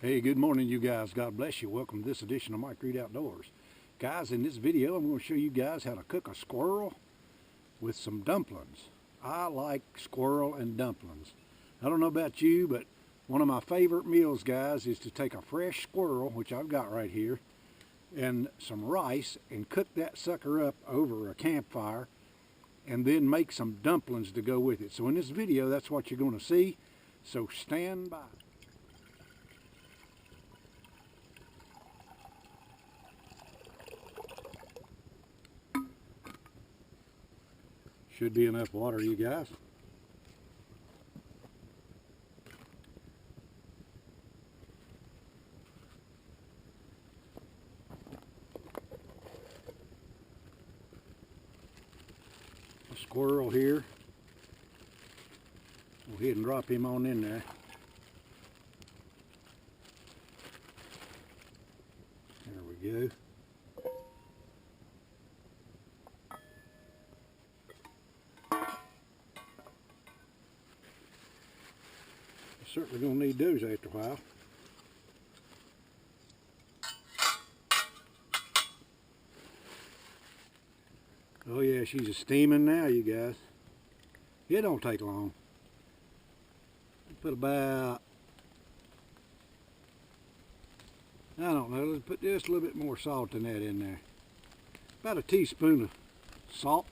Hey, good morning, you guys. God bless you. Welcome to this edition of Mike Reed Outdoors. Guys, in this video, I'm going to show you guys how to cook a squirrel with some dumplings. I like squirrel and dumplings. I don't know about you, but one of my favorite meals, guys, is to take a fresh squirrel, which I've got right here, and some rice, and cook that sucker up over a campfire, and then make some dumplings to go with it. So in this video, that's what you're going to see. So stand by. Should be enough water, you guys. A squirrel here. Go ahead and drop him on in there. There we go. Certainly going to need those after a while. Oh yeah, she's a steaming now, you guys. It don't take long. Put about, I don't know, let's put just a little bit more salt than that in there. About a teaspoon of salt.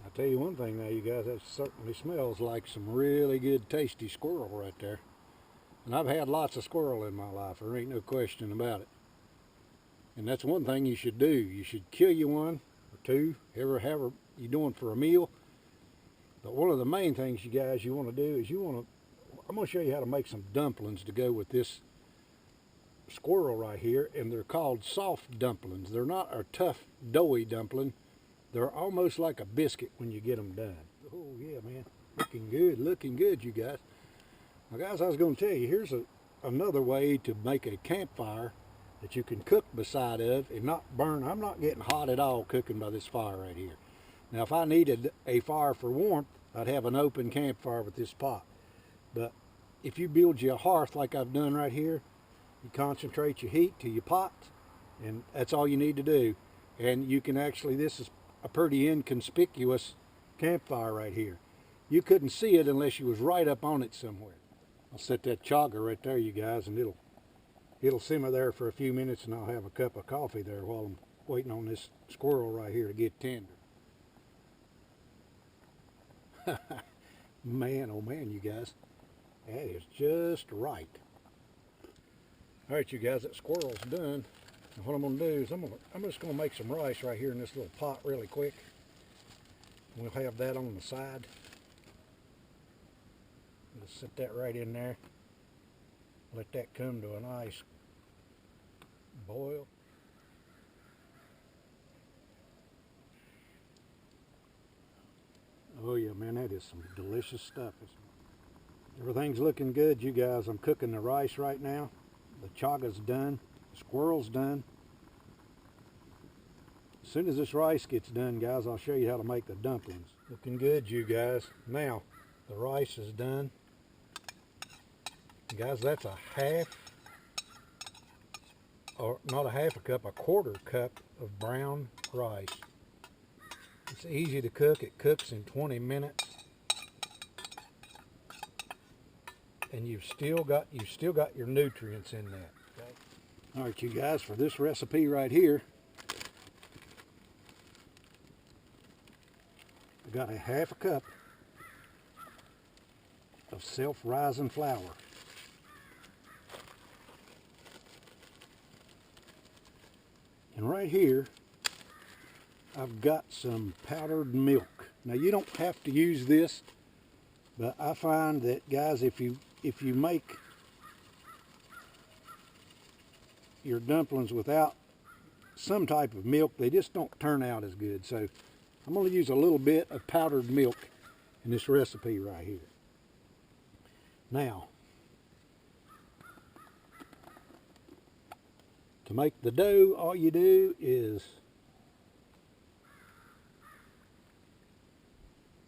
I'll tell you one thing now, you guys, that certainly smells like some really good tasty squirrel right there. And I've had lots of squirrel in my life, there ain't no question about it. And that's one thing you should do. You should kill you one or two, however you're doing for a meal. But one of the main things you guys you want to do is I'm going to show you how to make some dumplings to go with this squirrel right here. And they're called soft dumplings. They're not a tough, doughy dumpling. They're almost like a biscuit when you get them done. Oh yeah, man, looking good, you guys. Now guys, I was going to tell you, here's another way to make a campfire that you can cook beside of and not burn. I'm not getting hot at all cooking by this fire right here. Now if I needed a fire for warmth, I'd have an open campfire with this pot. But if you build you a hearth like I've done right here, you concentrate your heat to your pot, and that's all you need to do. And you can actually, this is a pretty inconspicuous campfire right here. You couldn't see it unless you was right up on it somewhere. I'll set that chaga right there, you guys, and it'll simmer there for a few minutes, and I'll have a cup of coffee there while I'm waiting on this squirrel right here to get tender. Man, oh man, you guys, that is just right. All right, you guys, that squirrel's done. And what I'm going to do is I'm just going to make some rice right here in this little pot really quick. We'll have that on the side. Just set that right in there. Let that come to a nice boil. Oh yeah, man, that is some delicious stuff. Everything's looking good, you guys. I'm cooking the rice right now. The chaga's done. The squirrel's done. As soon as this rice gets done, guys, I'll show you how to make the dumplings. Looking good, you guys. Now, the rice is done. Guys, that's a half, or not a half a cup, a quarter cup of brown rice. It's easy to cook. It cooks in 20 minutes. And you've still got your nutrients in that. Okay? All right, you guys, for this recipe right here, I got a half a cup of self-rising flour. And right here, I've got some powdered milk. Now you don't have to use this, but I find that, guys, if you make your dumplings without some type of milk, they just don't turn out as good. So I'm going to use a little bit of powdered milk in this recipe right here. Now, to make the dough, all you do is,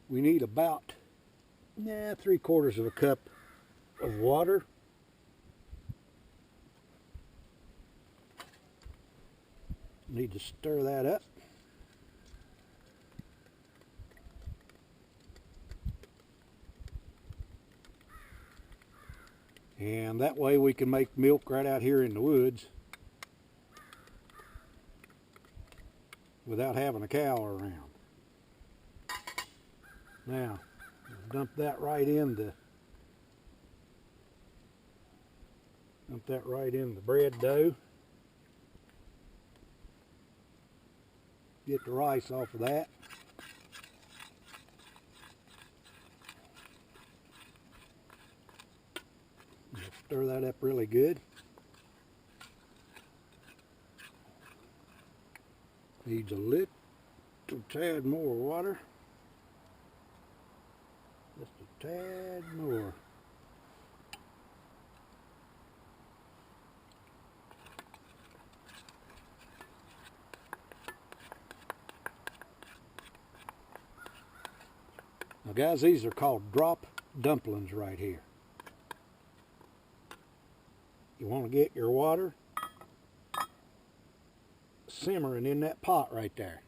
we need about 3/4 of a cup of water. Need to stir that up. And that way we can make milk right out here in the woods without having a cow around. Now, dump that right in the bread dough. Get the rice off of that. Stir that up really good. Needs a little tad more water. Just a tad more. Now guys, these are called drop dumplings right here. You want to get your water simmering in that pot right there.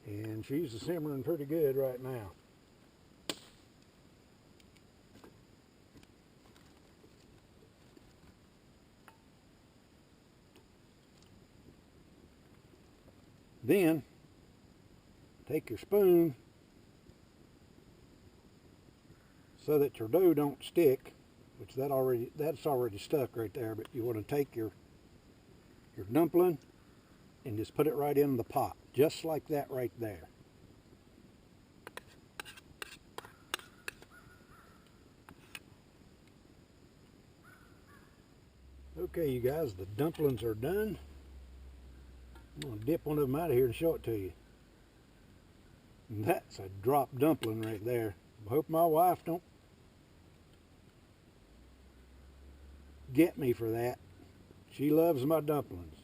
And she's simmering pretty good right now. Then take your spoon so that your dough don't stick. Which that's already stuck right there, but you want to take your dumpling and just put it right in the pot, just like that right there. Okay, you guys, the dumplings are done. I'm going to dip one of them out of here and show it to you. And that's a drop dumpling right there. I hope my wife don't get me for that. She loves my dumplings.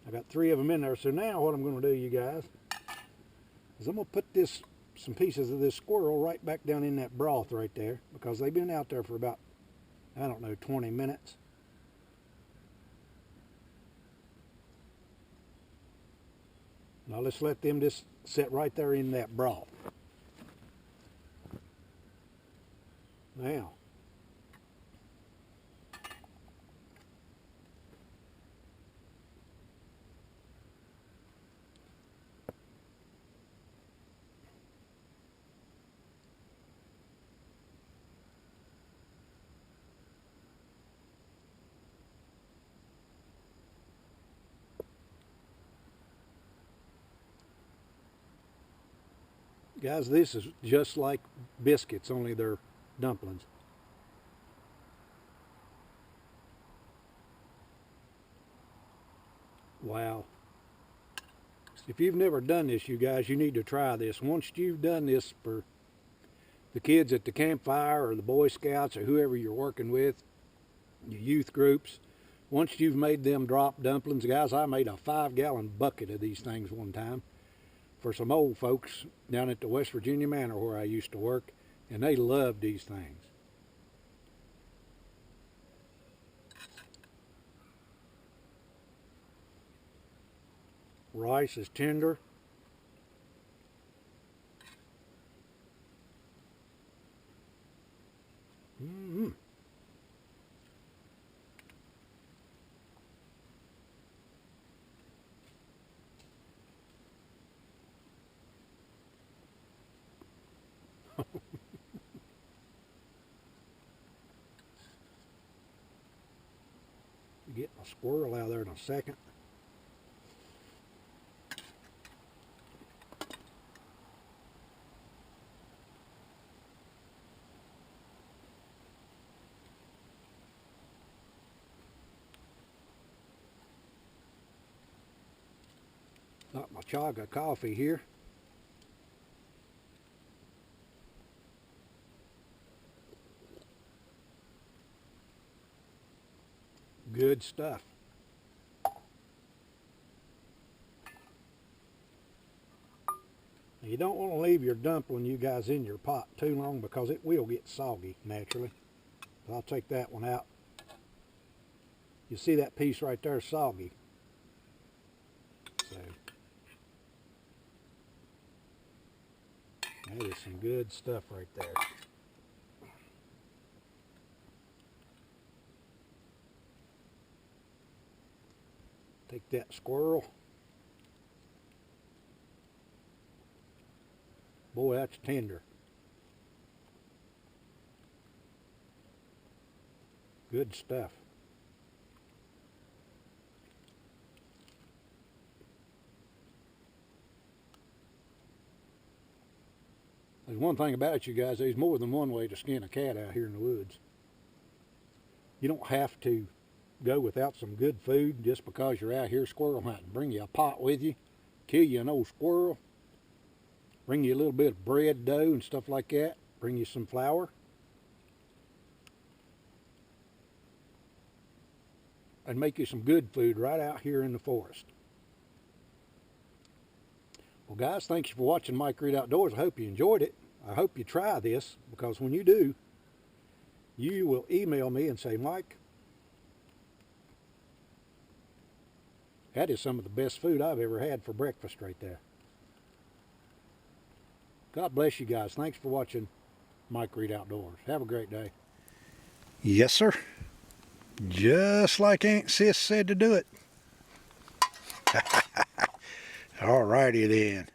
I got 3 of them in there. So now what I'm going to do, you guys, is I'm going to put some pieces of this squirrel right back down in that broth right there, because they've been out there for about, I don't know, 20 minutes. Now let's let them just sit right there in that broth. Now, guys, this is just like biscuits, only they're dumplings. Wow. If you've never done this, you guys, you need to try this. Once you've done this for the kids at the campfire or the Boy Scouts or whoever you're working with, your youth groups, once you've made them drop dumplings, guys, I made a 5-gallon bucket of these things one time for some old folks down at the West Virginia Manor where I used to work, and they loved these things. Rice is tender. Mm-hmm. Get my squirrel out of there in a second. Got my chaga coffee here. Good stuff. You don't want to leave your dumpling, you guys, in your pot too long because it will get soggy naturally. So I'll take that one out. You see that piece right there soggy. So that is some good stuff right there. Take that squirrel. Boy, that's tender. Good stuff. There's one thing about it, you guys, there's more than one way to skin a cat out here in the woods. You don't have to go without some good food just because you're out here squirrel hunting. Bring you a pot with you, kill you an old squirrel, bring you a little bit of bread dough and stuff like that, bring you some flour, and make you some good food right out here in the forest. Well guys, thank you for watching Mike Reed Outdoors. I hope you enjoyed it. I hope you try this, because when you do, you will email me and say, Mike, that is some of the best food I've ever had for breakfast right there. God bless you guys. Thanks for watching Mike Reed Outdoors. Have a great day. Yes, sir. Just like Aunt Sis said to do it. All righty then.